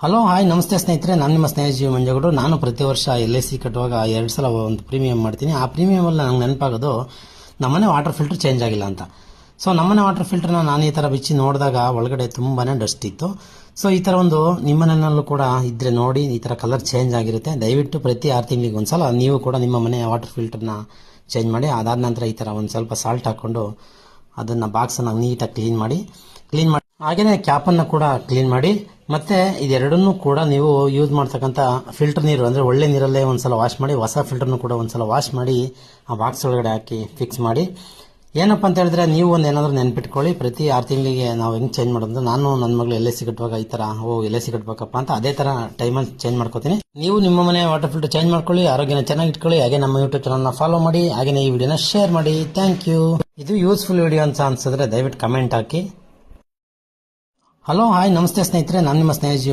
Hello hi ನಮಸ್ತೆ ಸ್ನೇಹಿತರೆ, ನಾನು ನಿಮ್ಮ ಸ್ನೇಹಿತ ಜೀವ ಮಂಜಗೌಡರು. ನಾನು ಪ್ರತಿ ವರ್ಷ LIC ಕಟ್ಟುವಾಗ 2 ಸಲ ಒಂದು ಪ್ರೀಮಿಯಂ ಮಾಡ್ತೀನಿ. ಆ ಪ್ರೀಮಿಯಮಲ್ಲಿ ನಂಗೆ ನೆನಪಾಗೋದು ನಮ್ಮನೆ ವಾಟರ್ ಫಿಲ್ಟರ್ ಚೇಂಜ್ ಆಗಿಲ್ಲ ಅಂತ. ಸೊ ನಮ್ಮನೆ ವಾಟರ್ ಫಿಲ್ಟರ್ನ ನಾನು ಈ ಥರ ಬಿಚ್ಚಿ ನೋಡಿದಾಗ ಒಳಗಡೆ ತುಂಬಾ ಡಸ್ಟ್ ಇತ್ತು. ಸೊ ಈ ಥರ ಒಂದು ನಿಮ್ಮನೆಯಲ್ಲೂ ಕೂಡ ಇದ್ರೆ ನೋಡಿ, ಈ ಥರ ಕಲರ್ ಚೇಂಜ್ ಆಗಿರುತ್ತೆ. ದಯವಿಟ್ಟು ಪ್ರತಿ 6 ತಿಂಗಳಿಗೆ ಒಂದ್ಸಲ ನೀವು ಕೂಡ ನಿಮ್ಮ ಮನೆ ವಾಟರ್ ಫಿಲ್ಟರ್ನ ಚೇಂಜ್ ಮಾಡಿ. ಅದಾದ ನಂತರ ಈ ಥರ ಒಂದು ಸ್ವಲ್ಪ ಸಾಲ್ಟ್ ಹಾಕ್ಕೊಂಡು ಅದನ್ನು ಬಾಕ್ಸನ್ನು ನೀಟಾಗಿ ಕ್ಲೀನ್ ಮಾಡಿ ಹಾಗೆಯೇ ಕ್ಯಾಪನ್ನು ಕೂಡ ಕ್ಲೀನ್ ಮಾಡಿ. ಮತ್ತೆ ಇದೆರಡನ್ನೂ ಕೂಡ ನೀವು ಯೂಸ್ ಮಾಡ್ತಕ್ಕಂಥ ಫಿಲ್ಟರ್ ನೀರು ಅಂದರೆ ಒಳ್ಳೆ ನೀರಲ್ಲೇ ಒಂದ್ಸಲ ವಾಶ್ ಮಾಡಿ, ಹೊಸ ಫಿಲ್ಟರ್ನು ಕೂಡ ಒಂದ್ಸಲ ವಾಶ್ ಮಾಡಿ ಆ ಬಾಕ್ಸ್ ಒಳಗಡೆ ಹಾಕಿ ಫಿಕ್ಸ್ ಮಾಡಿ. ಏನಪ್ಪ ಅಂತ ಹೇಳಿದ್ರೆ, ನೀವು ಒಂದು ಏನಾದರೂ ನೆನ್ಪಿಟ್ಕೊಳ್ಳಿ, ಪ್ರತಿ 6 ತಿಂಗಳಿಗೆ ನಾವು ಹೆಂಗೆ ಚೇಂಜ್ ಮಾಡೋದು. ನಾನು ನನ್ನ ಮಗಳು LIC ಕಟ್ಟುವಾಗ ಈ ಥರ LIC ಕಟ್ಟಬೇಕಪ್ಪ ಅಂತ ಅದೇ ಥರ ಟೈಮಲ್ಲಿ ಚೇಂಜ್ ಮಾಡ್ಕೋತೀನಿ. ನೀವು ನಿಮ್ಮ ಮನೆ ವಾಟರ್ ಫಿಲ್ಟರ್ ಚೇಂಜ್ ಮಾಡ್ಕೊಳ್ಳಿ, ಆರೋಗ್ಯನ ಚೆನ್ನಾಗಿ ಇಟ್ಕೊಳ್ಳಿ. ಹಾಗೆ ನಮ್ಮ ಯೂಟ್ಯೂಬ್ ಚಾನಲ್ನ ಫಾಲೋ ಮಾಡಿ, ಹಾಗೆ ಈ ವಿಡಿಯೋನ ಶೇರ್ ಮಾಡಿ. Thank you. ಇದು ಯೂಸ್ಫುಲ್ ವಿಡಿಯೋ ಅಂತ ಅನ್ಸಿದ್ರೆ ದಯವಿಟ್ಟು ಕಮೆಂಟ್ ಹಾಕಿ. ಹಲೋ ಹಾಯ್ ನಮಸ್ತೆ ಸ್ನೇಹಿತರೆ, ನಾನು ನಿಮ್ಮ ಸ್ನೇಹಿತ